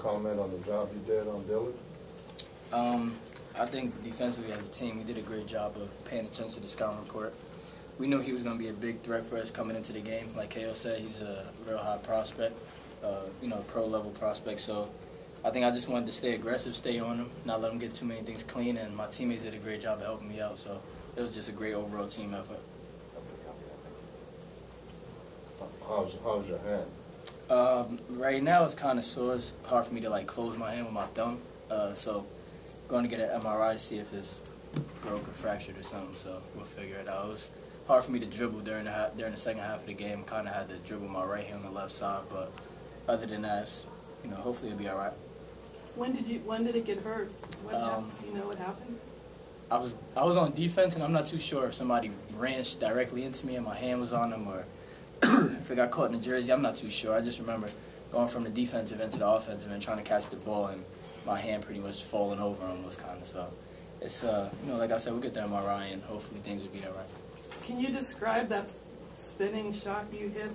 comment on the job you did on Dillard? I think defensively as a team, we did a great job of paying attention to the scouting report. We knew he was going to be a big threat for us coming into the game. Like K.O. said, he's a real high prospect, pro-level prospect. So I think I just wanted to stay aggressive, stay on him, not let him get too many things clean, and my teammates did a great job of helping me out. So it was just a great overall team effort. How's your hand? Right now it's kind of sore. It's hard for me to like close my hand with my thumb. So going to get an MRI to see if it's broke or fractured or something. So we'll figure it out. It was hard for me to dribble during the second half of the game. Kind of had to dribble my right hand on the left side, but other than that, it's, hopefully it'll be all right. When did it get hurt? What happened? Do you know what happened? I was on defense, and I'm not too sure if somebody ran directly into me and my hand was on them, or if it got caught in the jersey. I'm not too sure. I just remember going from the defensive end to the offensive end, trying to catch the ball, and my hand pretty much falling over almost kind of. So it's like I said, we'll get the MRI, and hopefully things will be all right. Can you describe that spinning shot you hit?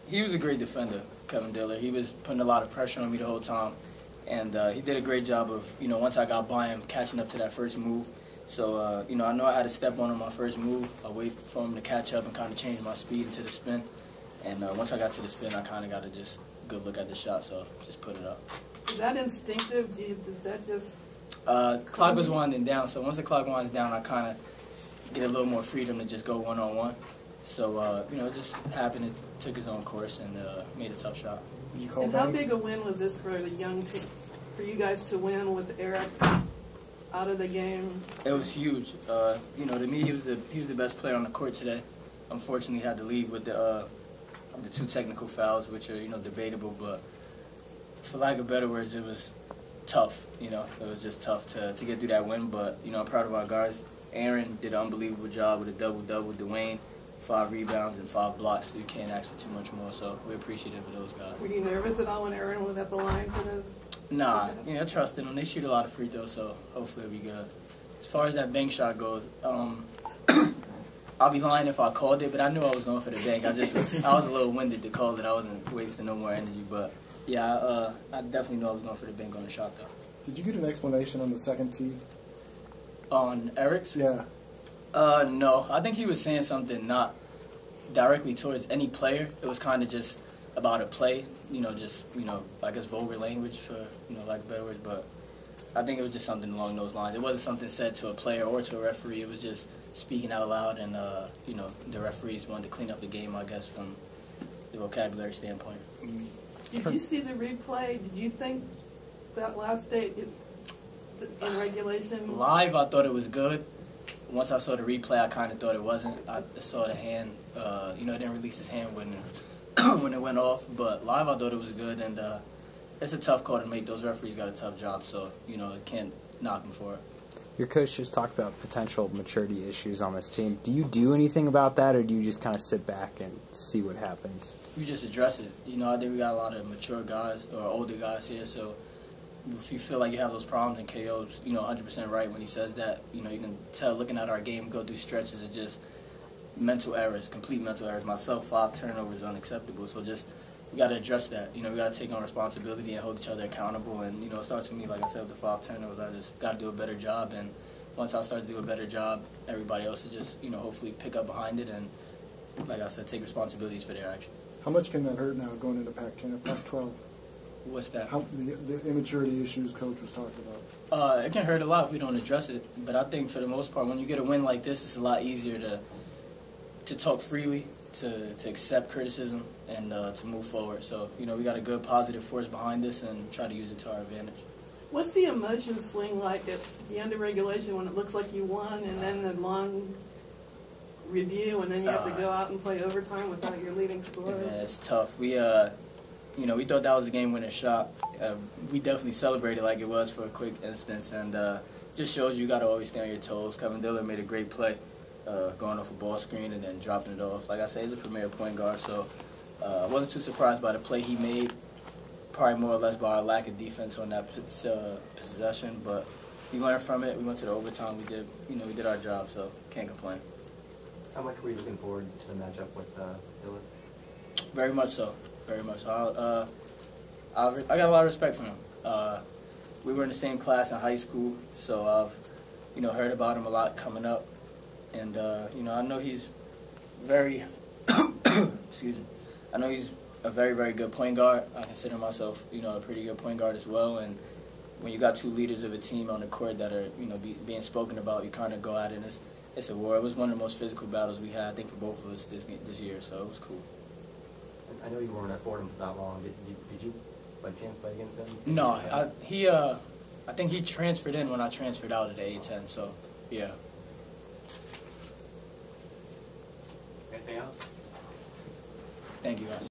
He was a great defender, Kevin Dillard. He was putting a lot of pressure on me the whole time, and he did a great job of, once I got by him, catching up to that first move. So, I know I had to step on my first move. I wait for him to catch up and kind of change my speed into the spin. And once I got to the spin, I kind of got a just good look at the shot, so just put it up. Is that instinctive? Does that just... Clock was winding down, so once the clock winds down, I kind of get a little more freedom to just go one-on-one. So, it just happened. It took its own course and made a tough shot. And how big a win was this for the young team, for you guys to win with Eric out of the game? It was huge. To me, he was the best player on the court today. Unfortunately, he had to leave with the 2 technical fouls, which are debatable. But for lack of better words, it was tough. It was just tough to get through that win. But I'm proud of our guys. Aaron did an unbelievable job with a double-double. Dwayne, 5 rebounds and 5 blocks. So you can't ask for too much more. So we're appreciative of those guys. Were you nervous at all when Aaron was at the line for this? Nah, I trusted them. They shoot a lot of free throws, so hopefully it'll be good. As far as that bank shot goes, I'll be lying if I called it, but I knew I was going for the bank. I was a little winded to call it. I wasn't wasting no more energy, but yeah, I definitely knew I was going for the bank on the shot though. Did you get an explanation on the second tee? On Eric's? Yeah. No, I think he was saying something not directly towards any player. It was kind of just about a play, I guess vulgar language for, lack of better words, but I think it was just something along those lines. It wasn't something said to a player or to a referee. It was just speaking out loud, and, the referees wanted to clean up the game, I guess, from the vocabulary standpoint. Did you see the replay? Did you think that last day in regulation? Live, I thought it was good. Once I saw the replay, I kind of thought it wasn't. I saw the hand, it didn't release his hand when it went off, but live I thought it was good, and it's a tough call to make. Those referees got a tough job, so can't knock them for it. Your coach just talked about potential maturity issues on this team. Do you do anything about that, or do you just kind of sit back and see what happens? You just address it. I think we got a lot of mature guys or older guys here, so if you feel like you have those problems, and KO's 100% right when he says that, you can tell looking at our game go through stretches of just mental errors, complete mental errors. Myself, 5 turnovers is unacceptable. So we got to address that. We got to take on responsibility and hold each other accountable. And it starts with me, like I said, with the 5 turnovers. I just got to do a better job. And once I start to do a better job, everybody else will just hopefully pick up behind it and, like I said, take responsibilities for their actions. How much can that hurt now going into Pac-12? What's that? The immaturity issues Coach was talking about. It can hurt a lot if we don't address it. But I think for the most part, when you get a win like this, it's a lot easier to talk freely, to accept criticism, and to move forward. So, we got a good positive force behind this and try to use it to our advantage. What's the emotion swing like at the end of regulation when it looks like you won, and then the long review, and then you have to go out and play overtime without your leading scorer? Yeah, it's tough. We we thought that was a game-winning shot. We definitely celebrated like it was for a quick instance, and just shows you got to always stay on your toes. Kevin Dillard made a great play, going off a ball screen and then dropping it off. Like I said, he's a premier point guard, so I wasn't too surprised by the play he made, probably more or less by our lack of defense on that possession, but we learned from it. We went to the overtime. We did our job, so can't complain. How much were you looking forward to the matchup with Dillard? Very much so. very much. So I got a lot of respect for him. We were in the same class in high school, so I've heard about him a lot coming up, and I know he's very excuse me. I know he's a very, very good point guard. I consider myself a pretty good point guard as well, and when you got two leaders of a team on the court that are being spoken about, you kind of go at it. And it's a war. It was one of the most physical battles we had, I think, for both of us this year. So it was cool. I know you weren't at Fordham for that long. Did you by chance play against him? No, I think he transferred in when I transferred out at the A-10. So yeah. Anything else? Thank you, guys.